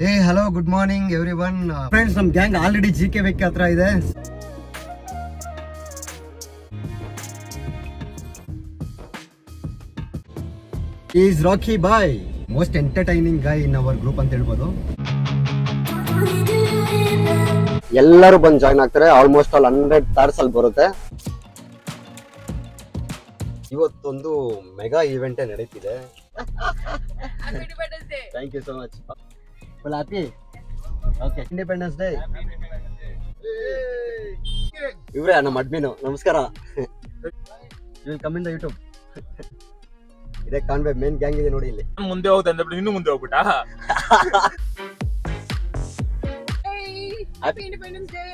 Hey, hello, good morning everyone. Friends, ನಮ್ಮ gang already GK ವೆಕ್ ಹತ್ರ ಇದೆ. He is Rocky Bhai, most entertaining guy in our group ಅಂತ ಹೇಳ್ಬೋದು. ಎಲ್ಲರೂ ಬಂದು ಜಾಯಿನ್ ಆಗ್ತಾರೆ. ಆಲ್ಮೋಸ್ಟ್ ಆಲ್ 100 ಕಾರ್ಸ್ ಅಲ್ಲಿ ಬರುತ್ತೆ. ಇವತ್ತೊಂದು ಮೆಗಾ ಇವೆಂಟ್ ನಡೀತಿದೆ. Thank you so much. Well, happy. Okay. Independence Day. ಇವ್ರೆ ನಮ್ಮ ಅಡ್ಮಿನು. ನಮಸ್ಕಾರ. You will come in the YouTube. ಇದೇ ಕಾನ್ವೆ ಮೇನ್ ಗ್ಯಾಂಗ್ ಇದೆ ನೋಡಿ ಇಲ್ಲಿ. ಮುಂದೆ ಹೋಗ್ತಾ ಅಂದ್ರೆ ಇನ್ನು ಮುಂದೆ ಹೋಗ್ಬಿಟ್ಟಾ? Happy Independence Day.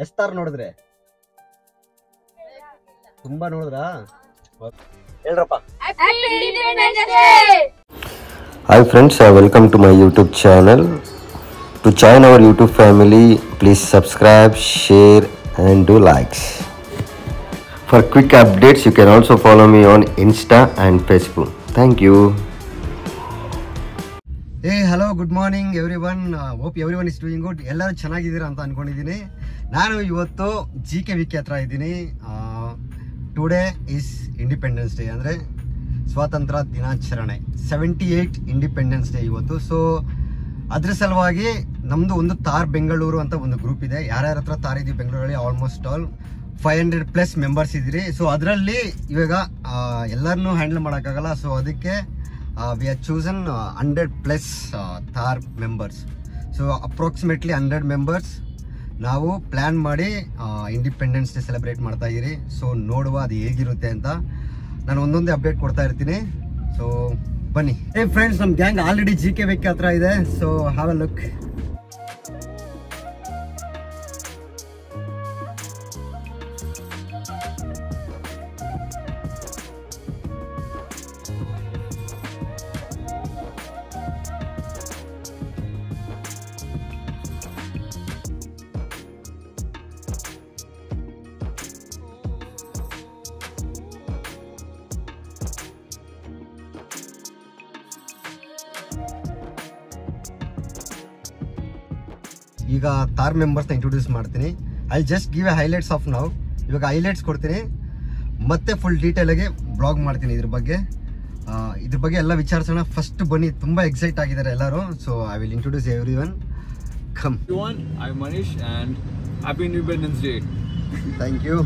ಎಸ್ತಾರ್ ನೋಡಿದ್ರೆ ತುಂಬಾ ನೋಡಿದ್ರಾ? ಹೇಳ್ರಪ್ಪ. Hi friends, welcome to my YouTube channel. To join our YouTube family, please subscribe, share and do likes. For quick updates, you can also follow me on Insta and Facebook. Thank you. Hey, hello, good morning everyone. Hope everyone is doing good. ಎಲ್ಲರೂ ಚೆನ್ನಾಗಿದ್ದೀರಾ ಅಂತ ಅನ್ಕೊಂಡಿದ್ದೀನಿ. ನಾನು ಇವತ್ತು GK ವಿಕೆ ಹತ್ರ ಇದ್ದೀನಿ. Today is independence day, ಅಂದರೆ ಸ್ವಾತಂತ್ರ್ಯ ದಿನಾಚರಣೆ. 78 ಇಂಡಿಪೆಂಡೆನ್ಸ್ ಡೇ ಇವತ್ತು. ಸೊ ಅದ್ರ ಸಲುವಾಗಿ ನಮ್ಮದು ಒಂದು ತಾರ್ ಬೆಂಗಳೂರು ಅಂತ ಒಂದು ಗ್ರೂಪ್ ಇದೆ. ಯಾರ್ಯಾರ ಹತ್ರ ತಾರ್ ಇದೀವಿ ಬೆಂಗಳೂರಲ್ಲಿ ಆಲ್ಮೋಸ್ಟ್ ಆಲ್ 500+ ಮೆಂಬರ್ಸ್ ಇದ್ದೀರಿ. ಸೊ ಅದರಲ್ಲಿ ಇವಾಗ ಎಲ್ಲರನ್ನೂ ಹ್ಯಾಂಡಲ್ ಮಾಡೋಕ್ಕಾಗಲ್ಲ. ಸೊ ಅದಕ್ಕೆ we are chosen 100+ Taar members. So approximately 100 members ನಾವು ಪ್ಲ್ಯಾನ್ ಮಾಡಿ ಇಂಡಿಪೆಂಡೆನ್ಸ್ ಡೇ ಸೆಲೆಬ್ರೇಟ್ ಮಾಡ್ತಾ ಇದ್ದೀರಿ. ಸೊ ನೋಡುವ ಅದು ಹೇಗಿರುತ್ತೆ ಅಂತ ನಾನು ಒಂದೊಂದೇ ಅಪ್ಡೇಟ್ ಕೊಡ್ತಾ ಇರ್ತೀನಿ. ಸೊ ಬನ್ನಿ. ಫ್ರೆಂಡ್ಸ್, ನಮ್ಮ ಗ್ಯಾಂಗ್ ಆಲ್ರೆಡಿ ಜಿಕೆ ವೆಕ್ ಹತ್ರ ಇದೆ. So have a look. ಈಗ ತಾರ್ ಮೆಂಬರ್ಸ್ನ ಇಂಟ್ರೊಡ್ಯೂಸ್ ಮಾಡ್ತೀನಿ. I just give A highlights of now. ಇವಾಗ ಹೈಲೈಟ್ಸ್ ಕೊಡ್ತೀನಿ, ಮತ್ತೆ ಫುಲ್ ಡೀಟೇಲಾಗಿ ಬ್ಲಾಗ್ ಮಾಡ್ತೀನಿ ಇದ್ರ ಬಗ್ಗೆ ಎಲ್ಲ ವಿಚಾರಿಸೋಣ. ಫಸ್ಟ್ ಬನ್ನಿ, ತುಂಬ ಎಕ್ಸೈಟ್ ಆಗಿದ್ದಾರೆ ಎಲ್ಲರೂ. So I will introduce everyone. Come. I'm Manish and Happy Independence Day. Thank you.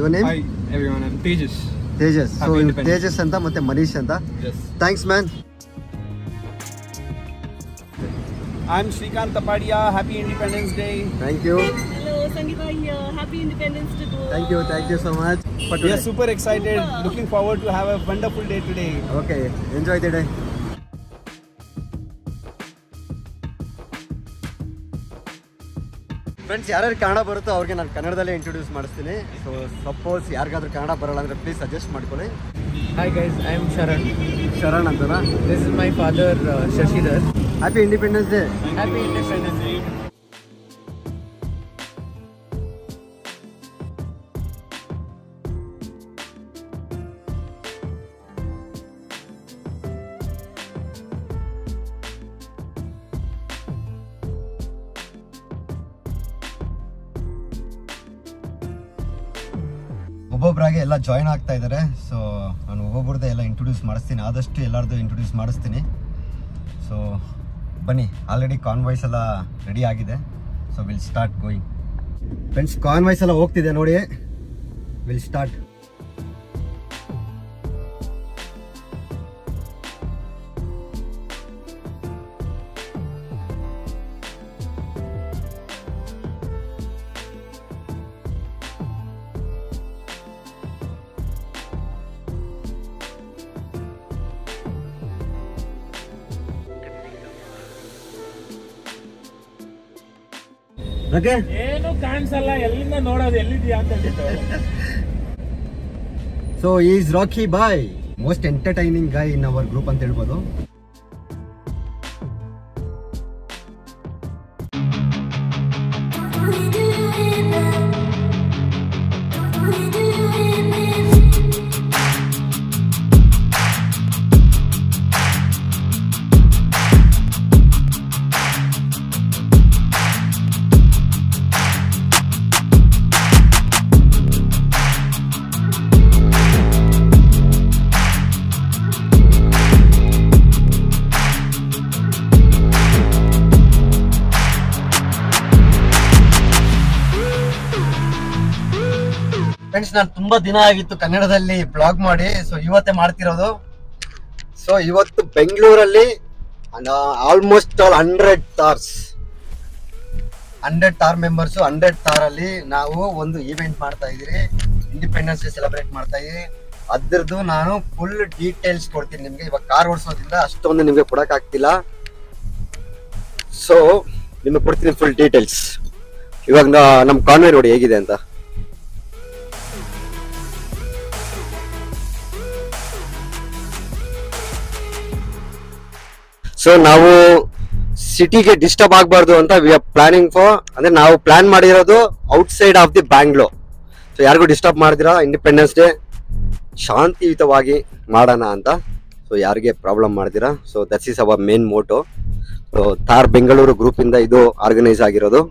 Your name? Hi everyone, I'm Tejas. Tejas. So Tejas ಅಂತ ಮತ್ತೆ ಮನೀಶ್ ಅಂತ. Yes. Thanks man. I'm Shrikant Tapadia. Happy Independence Day. Thank you. Hello, Sangeeta here. Happy Independence Day to all. Thank you so much. We are super excited. Looking forward to have a wonderful day today. Okay, enjoy the day. Friends, ಯಾರ್ಯಾರು ಕನ್ನಡ ಬರುತ್ತೋ ಅವ್ರಿಗೆ ನಾನು ಕನ್ನಡದಲ್ಲೇ introduce ಮಾಡಿಸ್ತೀನಿ. So suppose ಯಾರಿಗಾದ್ರೂ ಕನ್ನಡ ಬರಲ್ಲ ಅಂದರೆ please suggest ಮಾಡ್ಕೊಳ್ಳಿ. Hi guys, I am Sharan. Sharan ಅಂತನಾ? This is my father Shashidhar. Happy independence day. Happy Independence Day. ಒಬ್ಬೊಬ್ಬರಾಗೆ ಎಲ್ಲ ಜಾಯ್ನ್ ಆಗ್ತಾ ಇದ್ದಾರೆ. ಸೊ ನಾನು ಒಬ್ಬೊಬ್ರದ್ದೇ ಎಲ್ಲ ಇಂಟ್ರೊಡ್ಯೂಸ್ ಮಾಡಿಸ್ತೀನಿ, ಆದಷ್ಟು ಎಲ್ಲರದ್ದು ಇಂಟ್ರೊಡ್ಯೂಸ್ ಮಾಡಿಸ್ತೀನಿ. ಸೊ ಬನ್ನಿ, ಆಲ್ರೆಡಿ ಕಾನ್ವಾಯ್ಸ್ ಎಲ್ಲ ರೆಡಿ ಆಗಿದೆ. So will start going. Friends, convoys ಎಲ್ಲ ಹೋಗ್ತಿದೆ ನೋಡಿ. Will start. ಏನು ಕಾಣಿಸಲ್ಲ, ಎಲ್ಲಿಂದ ನೋಡೋದು, ಎಲ್ಲಿದ್ಯಾ ಅಂತ ಹೇಳ್ಬಿಟ್ಟು. So is Rocky boy, most entertaining guy in our group ಅಂತ ಹೇಳ್ಬೋದು. ಫ್ರೆಂಡ್ಸ್, ನಾನು ತುಂಬಾ ದಿನ ಆಗಿತ್ತು ಕನ್ನಡದಲ್ಲಿ ಬ್ಲಾಗ್ ಮಾಡಿ. ಸೊ ಇವತ್ತೇ ಮಾಡ್ತಿರೋದು. ಸೊ ಇವತ್ತು ಬೆಂಗಳೂರಲ್ಲಿ ಆಲ್ಮೋಸ್ಟ್ ಆಲ್ 100 ಥಾರ್ ಮೆಂಬರ್ಸ್, 100 ಥಾರಲ್ಲಿ ನಾವು ಒಂದು ಈವೆಂಟ್ ಮಾಡ್ತಾ ಇದೀರಿ. ಇಂಡಿಪೆಂಡೆನ್ಸ್ ಡೇ ಸೆಲೆಬ್ರೇಟ್ ಮಾಡ್ತಾ ಇದೀವಿ. ಅದ್ರದ್ದು ನಾನು ಫುಲ್ ಡೀಟೇಲ್ಸ್ ಕೊಡ್ತೀನಿ ನಿಮ್ಗೆ. ಇವಾಗ ಕಾರ್ ಓಡಿಸೋದ್ರಿಂದ ಅಷ್ಟೊಂದು ನಿಮ್ಗೆ ಕೊಡಕ್ ಆಗ್ತಿಲ್ಲ. ಸೊ ನಿಮಗೆ ಕೊಡ್ತೀನಿ ಫುಲ್ ಡೀಟೇಲ್ಸ್. ಇವಾಗ ನಮ್ ಕಾನ್ವೆ ನೋಡಿ ಹೇಗಿದೆ ಅಂತ. ಸೊ ನಾವು ಸಿಟಿಗೆ ಡಿಸ್ಟರ್ಬ್ ಆಗಬಾರ್ದು ಅಂತ ವಿ ಆರ್ ಪ್ಲಾನಿಂಗ್ ಫಾರ್, ಅಂದ್ರೆ ನಾವು ಪ್ಲಾನ್ ಮಾಡಿರೋದು outside of the Bangalore. So ಯಾರಿಗೂ ಡಿಸ್ಟರ್ಬ್ ಮಾಡಿದಿರಾ ಇಂಡಿಪೆಂಡೆನ್ಸ್ ಡೇ ಶಾಂತಿಯುತವಾಗಿ ಮಾಡೋಣ ಅಂತ. ಸೊ ಯಾರಿಗೆ ಪ್ರಾಬ್ಲಮ್ ಮಾಡ್ದಿರಾ. So that's is our main motto. So Thar Bengaluru ಗ್ರೂಪಿಂದ ಇದು ಆರ್ಗನೈಸ್ ಆಗಿರೋದು.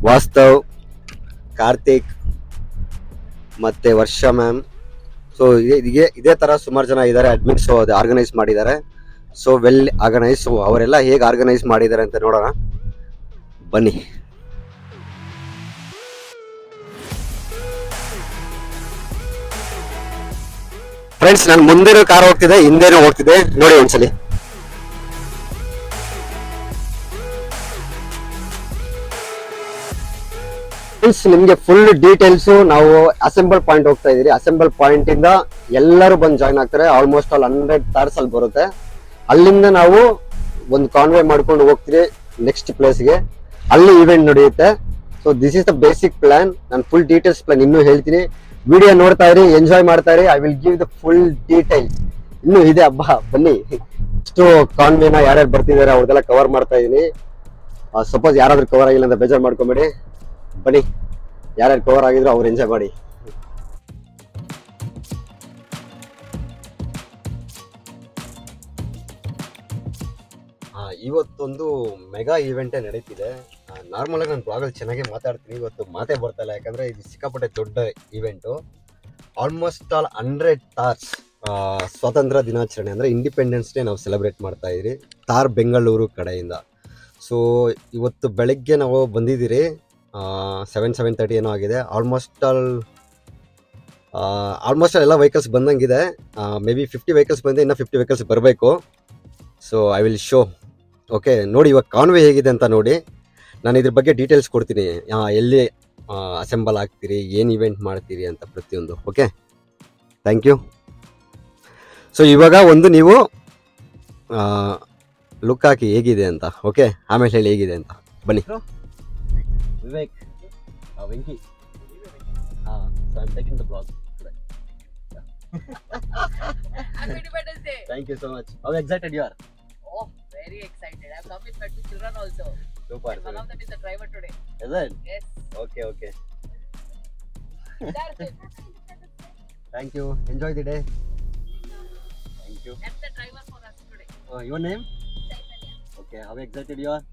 ವಾಸ್ತವ್, ಕಾರ್ತಿಕ್ ಮತ್ತೆ ವರ್ಷ ಮ್ಯಾಮ್. ಸೊ ಇದೇ ತರ ಸುಮಾರು ಜನ ಇದ್ದಾರೆ ಅಡ್ಮಿನ್ಸ್. ಸೊ ಅದು ಆರ್ಗನೈಸ್ ಮಾಡಿದ್ದಾರೆ. So well organise. ಸೊ ಅವರೆಲ್ಲ ಹೇಗೆ ಆರ್ಗನೈಸ್ ಮಾಡಿದ್ದಾರೆ ಅಂತ ನೋಡೋಣ ಬನ್ನಿ. ಫ್ರೆಂಡ್ಸ್, ನಾನು ಮುಂದೆನೂ ಕಾರ್ ಹೋಗ್ತಿದೆ, ಹಿಂದೆನೂ ಹೋಗ್ತಿದೆ, ನೋಡಿ ಒಂದ್ಸಲಿ. ಫ್ರೆಂಡ್ಸ್, ನಿಮ್ಗೆ ಫುಲ್ ಡೀಟೇಲ್ಸ್ ನಾವು ಅಸೆಂಬಲ್ ಪಾಯಿಂಟ್ ಹೋಗ್ತಾ ಇದೀರಿ. ಅಸೆಂಬಲ್ ಪಾಯಿಂಟ್ ಇಂದ ಎಲ್ಲರೂ ಬಂದು ಜಾಯ್ನ್ ಆಗ್ತಾರೆ. ಆಲ್ಮೋಸ್ಟ್ ಆಲ್ 100 ಥಾರ್ಸ್ ಅಲ್ಲಿ ಬರುತ್ತೆ. ಅಲ್ಲಿಂದ ನಾವು ಒಂದು ಕಾನ್ವೆ ಮಾಡ್ಕೊಂಡು ಹೋಗ್ತೀವಿ ನೆಕ್ಸ್ಟ್ ಪ್ಲೇಸ್ಗೆ. ಅಲ್ಲಿ ಈವೆಂಟ್ ನಡೆಯುತ್ತೆ. So this is the basic plan. ನಾನು ಫುಲ್ ಡೀಟೇಲ್ಸ್ ಪ್ಲಾನ್ ಇನ್ನೂ ಹೇಳ್ತೀನಿ. ವಿಡಿಯೋ ನೋಡ್ತಾ ಇರಿ, ಎಂಜಾಯ್ ಮಾಡ್ತಾ ಇರಿ. I will give the full details. ಇನ್ನೂ ಇದೆ ಹಬ್ಬ, ಬನ್ನಿ. ಇಷ್ಟು ಕಾನ್ವೆನ ಯಾರ್ಯಾರು ಬರ್ತಿದ್ದಾರೆ ಅವ್ರದೆಲ್ಲ ಕವರ್ ಮಾಡ್ತಾ ಇದೀನಿ. ಸಪೋಸ್ ಯಾರಾದ್ರೂ ಕವರ್ ಆಗಿಲ್ಲ ಅಂತ ಬೇಜಾರು ಮಾಡ್ಕೊಂಬೇಡಿ. ಬನ್ನಿ, ಯಾರ್ಯಾರು ಕವರ್ ಆಗಿದ್ರು ಅವ್ರು ಎಂಜಾಯ್ ಮಾಡಿ. ಇವತ್ತೊಂದು ಮೆಗಾ ಈವೆಂಟೇ ನಡೀತಿದೆ. ನಾರ್ಮಲ್ ಆಗಿ ನಾನು ಬ್ಲಾಗಲ್ಲಿ ಚೆನ್ನಾಗಿ ಮಾತಾಡ್ತೀನಿ. ಇವತ್ತು ಮಾತೇ ಬರ್ತಾ ಇಲ್ಲ, ಯಾಕಂದ್ರೆ ಇದು ಸಿಕ್ಕಾಪಟ್ಟೆ ದೊಡ್ಡ ಈವೆಂಟು. ಆಲ್ಮೋಸ್ಟ್ ಆಲ್ 100 ಥಾರ್ಸ್ ಸ್ವಾತಂತ್ರ್ಯ ದಿನಾಚರಣೆ ಅಂದರೆ ಇಂಡಿಪೆಂಡೆನ್ಸ್ ಡೇ ನಾವು ಸೆಲೆಬ್ರೇಟ್ ಮಾಡ್ತಾ ಇದ್ದೀರಿ ಥಾರ್ ಬೆಂಗಳೂರು ಕಡೆಯಿಂದ. ಸೊ ಇವತ್ತು ಬೆಳಗ್ಗೆ ನಾವು ಬಂದಿದ್ದೀರಿ. 7:30 ಏನೋ ಆಗಿದೆ. ಆಲ್ಮೋಸ್ಟ್ ಆಲ್ ಎಲ್ಲ ವೆಹಿಕಲ್ಸ್ ಬಂದಂಗಿದೆ. ಮೇ ಬಿ 50 ವೆಹಿಕಲ್ಸ್ ಬಂದಿದೆ, ಇನ್ನೂ 50 ವೆಹಿಕಲ್ಸ್ ಬರಬೇಕು. So I will show. Okay, ನೋಡಿ ಇವಾಗ ಕಾನ್ವೆ ಹೇಗಿದೆ ಅಂತ ನೋಡಿ. ನಾನು ಇದ್ರ ಬಗ್ಗೆ ಡೀಟೇಲ್ಸ್ ಕೊಡ್ತೀನಿ. ಎಲ್ಲಿ ಅಸೆಂಬಲ್ ಆಗ್ತೀರಿ, ಏನು ಇವೆಂಟ್ ಮಾಡ್ತೀರಿ ಅಂತ ಪ್ರತಿಯೊಂದು. Okay, thank you. ಸೊ ಇವಾಗ ಒಂದು ನೀವು ಲುಕ್ ಹಾಕಿ ಹೇಗಿದೆ ಅಂತ. ಓಕೆ, ಆಮೇಲೆ ಹೇಳಿ ಹೇಗಿದೆ ಅಂತ. ಬನ್ನಿ. Vivek, Venky. So I'm taking the vlog today. Happy Independence Day. Thank you so much. How excited you are? Oh, very excited. I've come with my 2 children also. Super. And one of them is the driver today. Is it? Yes. Okay, okay. That's it. Thank you. Enjoy the day. Thank you. That's the driver for us today. Your name? Chaitanya. Okay. How excited you are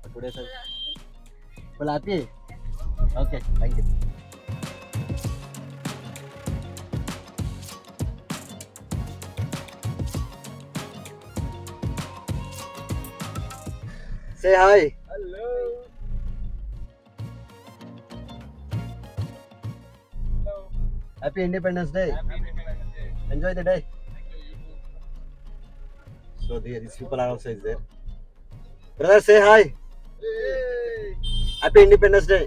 for today's? Full happy? Okay. Thank you. Say hi. Hello. Hello. Happy Independence Day. Happy Independence Day. Enjoy the day. Thank you. You too. So these people are also is there. Brother, say hi. Hey. Happy Independence Day.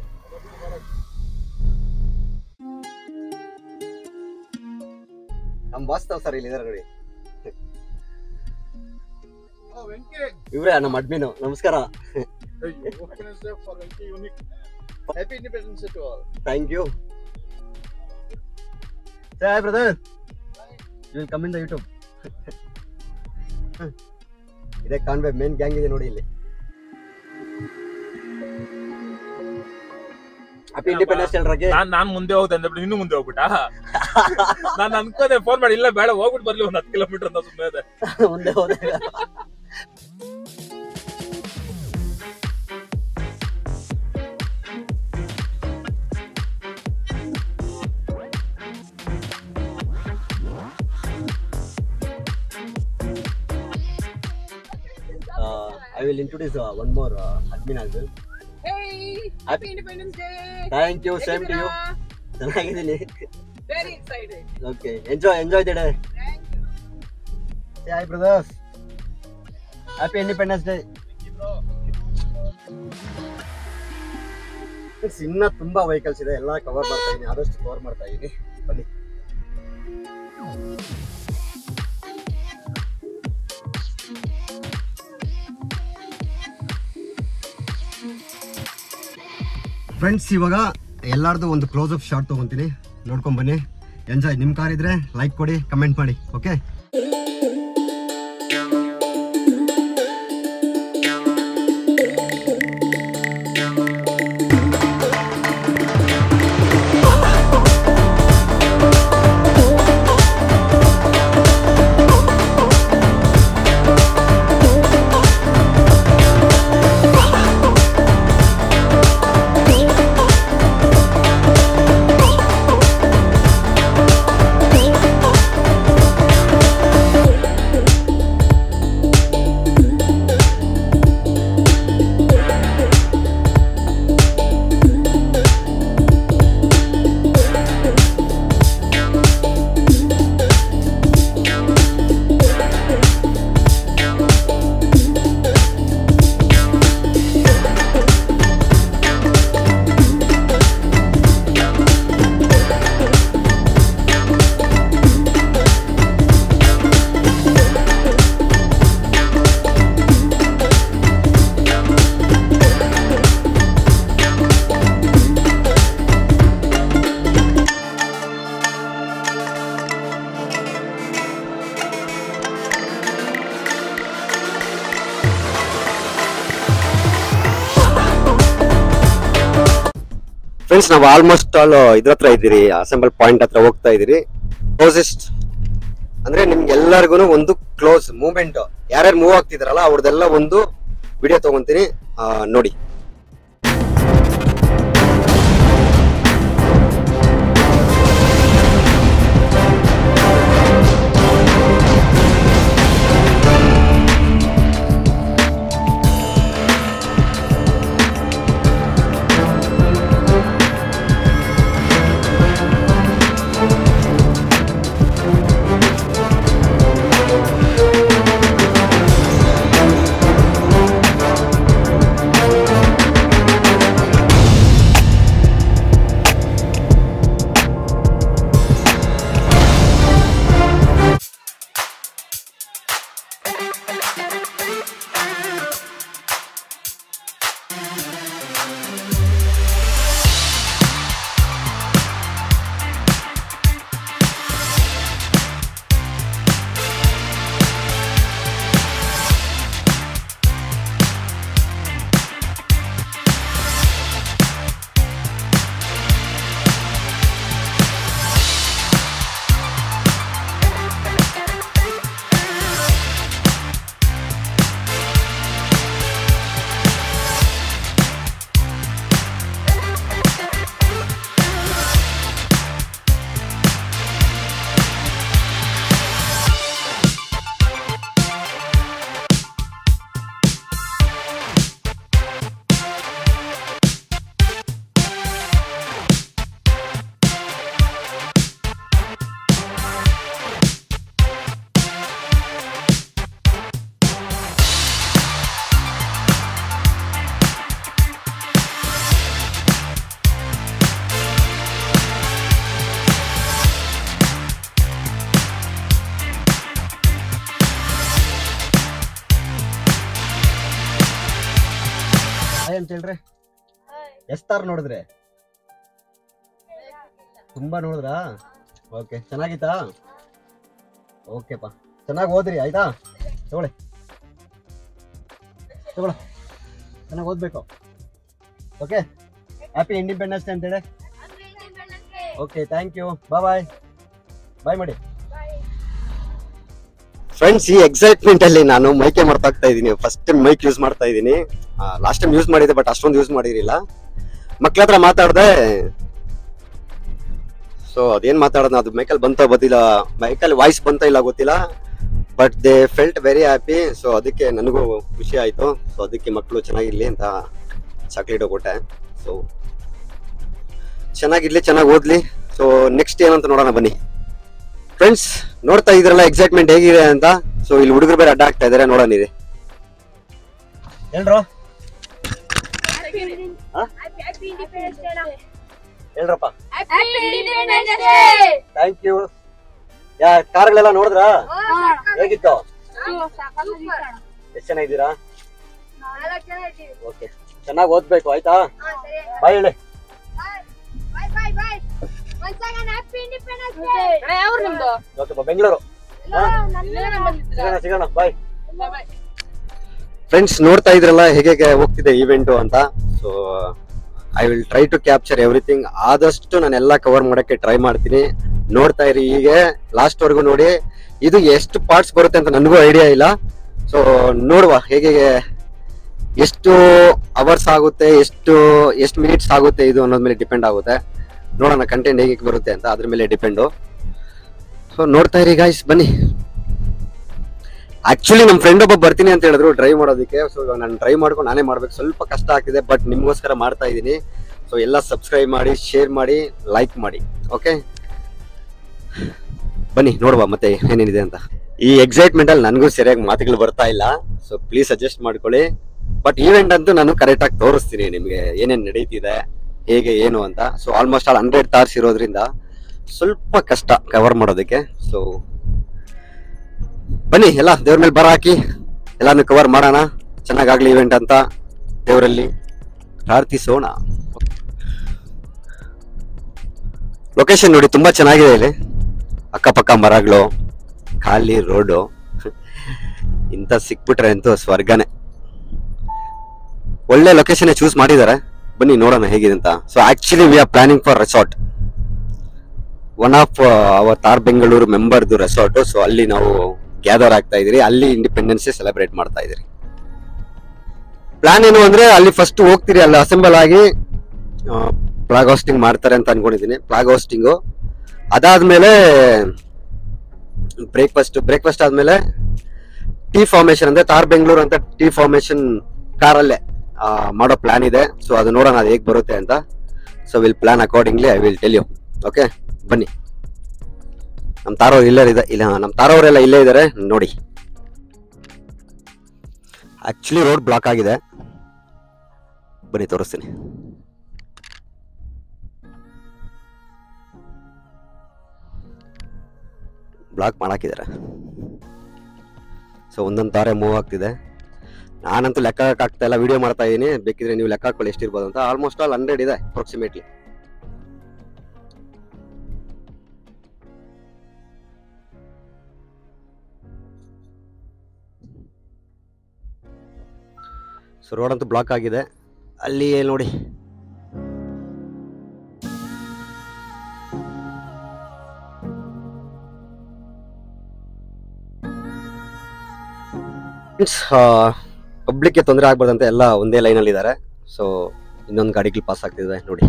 ನಮ್ಮ ವಾಸ್ತವ್ sir ಇಲ್ಲಿ ಇದಾರೆ ನೋಡಿ. Oh, Venki. ಇವ್ರೆ ನಮ್ಮ admin. ನಮಸ್ಕಾರ. Independence Day for Venki Unique. Happy Independence Day to all. Thank you. Say hi, brother. You will come in the YouTube. ಇದೇ convoy main gang ಇದೆ ನೋಡಿ ಇಲ್ಲಿ. Happy independence ಹೇಳ್ರಗೆ. ನಾನ್ ಮುಂದೆ ಹೋಗ್ದೆ ಅಂದ್ರೆ ಇನ್ನು ಮುಂದೆ ಹೋಗ್ಬಿಟ್ಟ. ನಾನು ಅನ್ಕೋದೆ ಫೋನ್ ಮಾಡಿ, ಇಲ್ಲ ಬೇಡ ಹೋಗ್ಬಿಟ್ಟು ಬರ್ಲಿ ಒಂದು 10 ಕಿಲೋಮೀಟರ್ ಅಂತ ಸುಮ್ಮನೆ ಇದೆ. ಮುಂದೆ ಹೋದಾಗ I will introduce one more admin as well. Hey, Happy Independence Day. Thank you, same to you. ಚೆನ್ನಾಗಿದ್ದೀನಿ. Very excited. Okay, enjoy the day. Hi brothers, happy independence day. ಇನ್ನ ತುಂಬಾ ವೆಹಿಕಲ್ಸ್ ಇದೆ, ಎಲ್ಲ ಕವರ್ ಮಾಡ್ತಾ ಇದೀನಿ, ಆದಷ್ಟು ಕವರ್ ಮಾಡ್ತಾ ಇದೀನಿ. ಬನ್ನಿ. ಫ್ರೆಂಡ್ಸ್, ಇವಾಗ ಎಲ್ಲಾರ್ದು ಒಂದು ಕ್ಲೋಸ್ ಅಪ್ ಶಾಟ್ ತಗೊಂತೀನಿ, ನೋಡ್ಕೊಂಡ್ ಬನ್ನಿ. ಎಂಜಾಯ್. ನಿಮ್ಮ ಕಾರ್ ಇದ್ರೆ ಲೈಕ್ ಕೊಡಿ, ಕಮೆಂಟ್ ಮಾಡಿ. ಓಕೆ, ಫ್ರೆಂಡ್ಸ್, ನಾವು ಆಲ್ಮೋಸ್ಟ್ ಆಲ್ ಇದ್ರ ಹತ್ರ ಇದ್ದೀರಿ, ಅಸೆಂಬಲ್ ಪಾಯಿಂಟ್ ಹತ್ರ ಹೋಗ್ತಾ ಇದೀರಿ. ಕ್ಲೋಸೆಸ್ಟ್ ಅಂದ್ರೆ ನಿಮ್ಗೆಲ್ಲರಿಗೂ ಒಂದು ಕ್ಲೋಸ್ ಮೂವ್ಮೆಂಟ್, ಯಾರ್ಯಾರು ಮೂವ್ ಆಗ್ತಿದಾರಲ್ಲ ಅವ್ರದ್ದೆಲ್ಲ ಒಂದು ವಿಡಿಯೋ ತಗೊಂತೀನಿ, ನೋಡಿ. ಅಂತ ಹೇಳ್ರಿ, ಎಷ್ಟಾರು ನೋಡಿದ್ರೆ ತುಂಬಾ ನೋಡಿದ್ರಾ? ಓಕೆ, ಚೆನ್ನಾಗಿತ್ತಾ? ಓಕೆಪ್ಪ, ಚೆನ್ನಾಗಿ ಓದ್ರಿ ಆಯ್ತಾ? ತಗೊಳ್ಳಿ, ಚೆನ್ನಾಗಿ ಓದ್ಬೇಕು. ಓಕೆ, ಹ್ಯಾಪಿ ಇಂಡಿಪೆಂಡೆನ್ಸ್ ಡೇ ಅಂತೇಳಿ. ಓಕೆ, ಥ್ಯಾಂಕ್ ಯು, ಬಾಯ್ ಮಾಡಿ. ಫ್ರೆಂಡ್ಸ್, ಈ ಎಕ್ಸೈಟ್ಮೆಂಟ್ ಅಲ್ಲಿ ನಾನು ಮೈಕೆ ಮಾಡ್ತಾ ಇದೀನಿ. ಫಸ್ಟ್ ಟೈಮ್ ಮೈಕ್ ಯೂಸ್ ಮಾಡ್ತಾ ಇದೀನಿ. ಲಾಸ್ಟ್ ಟೈಮ್ ಯೂಸ್ ಮಾಡಿದೆ, ಬಟ್ ಅಷ್ಟೊಂದು ಯೂಸ್ ಮಾಡಿರಲಿಲ್ಲ. ಮಕ್ಳ ಹತ್ರ ಮಾತಾಡ್ದೆ, ಸೊ ಅದೇನ್ ಮಾತಾಡೋದು, ಅದು ಮೈಕಲ್ ಬಂತ ಗೊತ್ತಿಲ್ಲ, ಮೈಕಲ್ ವಾಯ್ಸ್ ಬಂತ ಇಲ್ಲ ಗೊತ್ತಿಲ್ಲ, but they felt very happy. So ಅದಕ್ಕೆ ನನಗೂ ಖುಷಿ ಆಯ್ತು. ಸೊ ಅದಕ್ಕೆ ಮಕ್ಕಳು ಚೆನ್ನಾಗಿರ್ಲಿ ಅಂತ ಚಾಕ್ಲೇಟ್ ಕೊಟ್ಟೆ. ಸೊ ಚೆನ್ನಾಗಿರ್ಲಿ, ಚೆನ್ನಾಗಿ ಓದ್ಲಿ. ಸೊ ನೆಕ್ಸ್ಟ್ ಏನಂತ ನೋಡೋಣ ಬನ್ನಿ ಫ್ರೆಂಡ್ಸ್. ನೋಡ್ತಾ ಇದ್ರಲ್ಲ ಎಕ್ಸೈಟ್ಮೆಂಟ್ ಹೇಗಿದೆ ಅಂತ. ಸೊ ಇಲ್ಲಿ ಹುಡುಗರು ಬೇರೆ ಅಡ್ಡ ಆಗ್ತಾ ಇದಾರೆ, ನೋಡೋಣ ಇದೆ ಹೇಳ್ರೋ. ಹೇಳ್ರಪ್ಪ. Thank you. ಕಾರ್ಗಳೆಲ್ಲ ನೋಡಿದ್ರಾ? ಹೇಗಿತ್ತು? ಎಷ್ಟು ಜನ ಇದ್ದೀರಾ? ಓಕೆ, ಚೆನ್ನಾಗಿ ಓದ್ಬೇಕು ಆಯ್ತಾ? ಬಾಯ್ ಹೇಳಿ. ಬೆಂಗಳೂರು. ಸಿಗೋಣ, ಬಾಯ್. ಫ್ರೆಂಡ್ಸ್ ನೋಡ್ತಾ ಇದ್ರಲ್ಲ ಹೇಗೆ ಹೋಗ್ತಿದೆ ಇವೆಂಟು ಅಂತ. So I will try to capture everything. ಆದಷ್ಟು ನಾನು ಎಲ್ಲ ಕವರ್ ಮಾಡಕ್ಕೆ ಟ್ರೈ ಮಾಡ್ತೀನಿ. ನೋಡ್ತಾ ಇರಿ, ಹೀಗೆ ಲಾಸ್ಟ್ ವರ್ಗು ನೋಡಿ. ಇದು ಎಷ್ಟು ಪಾರ್ಟ್ಸ್ ಬರುತ್ತೆ ಅಂತ ನನಗೂ ಐಡಿಯಾ ಇಲ್ಲ. ಸೊ ನೋಡುವ ಹೇಗೆ, ಎಷ್ಟು ಅವರ್ಸ್ ಆಗುತ್ತೆ, ಎಷ್ಟು ಮಿನಿಟ್ಸ್ ಆಗುತ್ತೆ ಇದು ಅನ್ನೋದ್ ಮೇಲೆ ಡಿಪೆಂಡ್ ಆಗುತ್ತೆ. ನೋಡೋಣ ಕಂಟೆಂಟ್ ಹೇಗೆ ಬರುತ್ತೆ ಅಂತ, ಅದ್ರ ಮೇಲೆ ಡಿಪೆಂಡು. ಸೊ ನೋಡ್ತಾ ಇರಿ ಗೈಸ್, ಬನ್ನಿ. ಆಕ್ಚುಲಿ ನಮ್ಮ ಫ್ರೆಂಡ್ ಒಬ್ಬ ಬರ್ತೀನಿ ಅಂತ ಹೇಳಿದ್ರು ಡ್ರೈವ್ ಮಾಡೋದಕ್ಕೆ. ಸೊ ನಾನು ಡ್ರೈವ್ ಮಾಡ್ಕೊಂಡು ನಾನೇ ಮಾಡ್ಬೇಕು, ಸ್ವಲ್ಪ ಕಷ್ಟ ಆಗ್ತಿದೆ, ಬಟ್ ನಿಮ್ಗೋಸ್ಕರ ಮಾಡ್ತಾ ಇದ್ದೀನಿ. ಸೊ ಎಲ್ಲ ಸಬ್ಸ್ಕ್ರೈಬ್ ಮಾಡಿ, ಶೇರ್ ಮಾಡಿ, ಲೈಕ್ ಮಾಡಿ. ಓಕೆ, ಬನ್ನಿ ನೋಡುವ ಮತ್ತೆ ಏನೇನಿದೆ ಅಂತ. ಈ ಎಕ್ಸೈಟ್ಮೆಂಟ್ ಅಲ್ಲಿ ನನಗೂ ಸರಿಯಾಗಿ ಮಾತುಗಳು ಬರ್ತಾ ಇಲ್ಲ. ಸೊ ಪ್ಲೀಸ್ ಅಡ್ಜಸ್ಟ್ ಮಾಡ್ಕೊಳ್ಳಿ. ಬಟ್ ಈವೆಂಟ್ ಅಂತೂ ನಾನು ಕರೆಕ್ಟ್ ಆಗಿ ತೋರಿಸ್ತೀನಿ ನಿಮಗೆ, ಏನೇನು ನಡೀತಿದೆ, ಹೇಗೆ ಏನು ಅಂತ. ಸೊ ಆಲ್ಮೋಸ್ಟ್ ಆಲ್ 100 ಕಾರ್ಸ್ ಇರೋದ್ರಿಂದ ಸ್ವಲ್ಪ ಕಷ್ಟ ಕವರ್ ಮಾಡೋದಕ್ಕೆ. ಸೊ ಬನ್ನಿ ಎಲ್ಲ ದೇವ್ರ ಮೇಲೆ ಬರ ಹಾಕಿ ಎಲ್ಲಾನು ಕವರ್ ಮಾಡೋಣ. ಚೆನ್ನಾಗಾಗ್ಲಿ ಇವೆಂಟ್ ಅಂತ ದೇವರಲ್ಲಿ ಪ್ರಾರ್ಥಿಸೋಣ. ಲೊಕೇಶನ್ ನೋಡಿ ತುಂಬಾ ಚೆನ್ನಾಗಿದೆ. ಇಲ್ಲಿ ಅಕ್ಕಪಕ್ಕ ಮರಗಳು, ಖಾಲಿ ರೋಡು. ಇಂಥ ಸಿಕ್ಬಿಟ್ರೆ ಅಂತೂ ಸ್ವರ್ಗನೇ. ಒಳ್ಳೆ ಲೊಕೇಶನ್ ಚೂಸ್ ಮಾಡಿದ್ದಾರೆ. ಬನ್ನಿ ನೋಡೋಣ ಹೇಗಿದೆ ಅಂತ. So actually we are planning for resort, one of our Thar Bengaluru ಮೆಂಬರ್ದು ರೆಸಾರ್ಟ್. ಸೊ ಅಲ್ಲಿ ನಾವು ಗ್ಯಾದರ್ ಆಗ್ತಾ ಇದೀರಿ, ಅಲ್ಲಿ ಇಂಡಿಪೆಂಡೆನ್ಸ್ ಡೇ ಸೆಲೆಬ್ರೇಟ್ ಮಾಡ್ತಾ ಇದೀರಿ. ಪ್ಲಾನ್ ಏನು ಅಂದ್ರೆ ಅಲ್ಲಿ ಫಸ್ಟ್ ಹೋಗ್ತೀರಿ, ಅಲ್ಲಿ ಅಸೆಂಬಲ್ ಆಗಿ ಫ್ಲಾಗ್ ಹೋಸ್ಟಿಂಗ್ ಮಾಡ್ತಾರೆ ಅಂತ ಅನ್ಕೊಂಡಿದೀನಿ. ಫ್ಲಾಗ್ ಹೋಸ್ಟಿಂಗು ಅದಾದ್ಮೇಲೆ ಬ್ರೇಕ್ಫಾಸ್ಟ್ ಆದ್ಮೇಲೆ ಟೀ ಫಾರ್ಮೇಶನ್ ಅಂದ್ರೆ ತಾರ್ ಬೆಂಗಳೂರು ಅಂತ ಟೀ ಫಾರ್ಮೇಶನ್ ಕಾರಲ್ಲೇ ಮಾಡೋ ಪ್ಲಾನ್ ಇದೆ. ಸೊ ಅದು ನೋಡೋಣ ಅದು ಹೇಗೆ ಬರುತ್ತೆ ಅಂತ. So will plan accordingly, I will tell you. Okay, ಬನ್ನಿ. ನಮ್ಮ ತಾರವ್ರು ಇಲ್ಲ, ನಮ್ಮ ತಾರವರೆಲ್ಲ ಇಲ್ಲೇ ಇದ್ದಾರೆ ನೋಡಿ. ಆಕ್ಚುಲಿ ರೋಡ್ ಬ್ಲಾಕ್ ಆಗಿದೆ, ಬನ್ನಿ ತೋರಿಸ್ತೀನಿ. ಬ್ಲಾಕ್ ಮಾಡಾಕಿದ್ದಾರೆ. ಸೊ ಒಂದೊಂದು ತಾರೆ ಮೂವ್ ಆಗ್ತಿದೆ. ನಾನಂತೂ ಲೆಕ್ಕ ಆಗ್ತಾ ಇಲ್ಲ, ವಿಡಿಯೋ ಮಾಡ್ತಾ ಇದ್ದೀನಿ. ಬೇಕಿದ್ರೆ ನೀವು ಲೆಕ್ಕ ಹಾಕೊಳ್ಳಿ ಎಷ್ಟಿರ್ಬೋದು ಅಂತ. ಆಲ್ಮೋಸ್ಟ್ ಆಲ್ 100 ಇದೆ ಅಪ್ರಾಕ್ಸಿಮೇಟ್ಲಿ. ಸೊ ರೋಡ್ ಅಂತೂ ಬ್ಲಾಕ್ ಆಗಿದೆ. ಅಲ್ಲಿ ನೋಡಿ, ಪಬ್ಲಿಕ್ಗೆ ತೊಂದರೆ ಆಗ್ಬಾರ್ದಂತ ಎಲ್ಲ ಒಂದೇ ಲೈನಲ್ಲಿ ಇದ್ದಾರೆ. ಸೊ ಇನ್ನೊಂದು ಗಾಡಿಗಳು ಪಾಸ್ ಆಗ್ತಿದೆ ನೋಡಿ,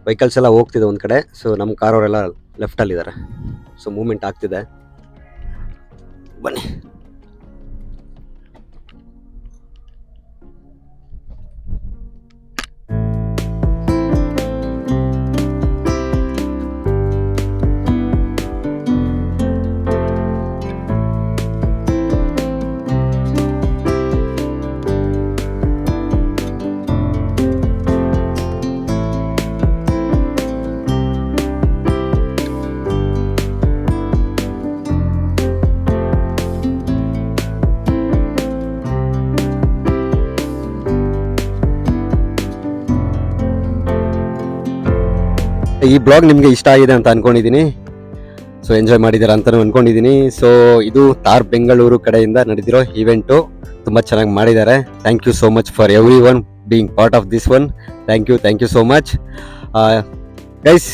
ವೆಹಿಕಲ್ಸ್ ಎಲ್ಲ ಹೋಗ್ತಿದೆ ಒಂದು ಕಡೆ. ಸೊ ನಮ್ಮ ಕಾರವರೆಲ್ಲ ಲೆಫ್ಟಲ್ಲಿ ಇದ್ದಾರೆ. ಸೊ ಮೂವ್ಮೆಂಟ್ ಆಗ್ತಿದೆ, ಬನ್ನಿ. ಈ ಬ್ಲಾಗ್ ನಿಮಗೆ ಇಷ್ಟ ಆಗಿದೆ ಅಂತ ಅನ್ಕೊಂಡಿದ್ದೀನಿ. ಸೊ ಎಂಜಾಯ್ ಮಾಡಿದ್ದೀರಾ ಅಂತ ಅನ್ಕೊಂಡಿದ್ದೀನಿ. ಸೊ ಇದು ತಾರ್ ಬೆಂಗಳೂರು ಕಡೆಯಿಂದ ನಡೆದಿರೋ ಇವೆಂಟು ತುಂಬ ಚೆನ್ನಾಗಿ ಮಾಡಿದ್ದಾರೆ. Thank you so much for everyone being part of this one. Thank you so much guys.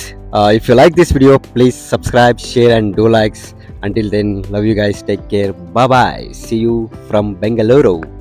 If you like this video, please subscribe, share and do likes. Until then, love you guys. Take care. Bye bye. See you from Bengaluru.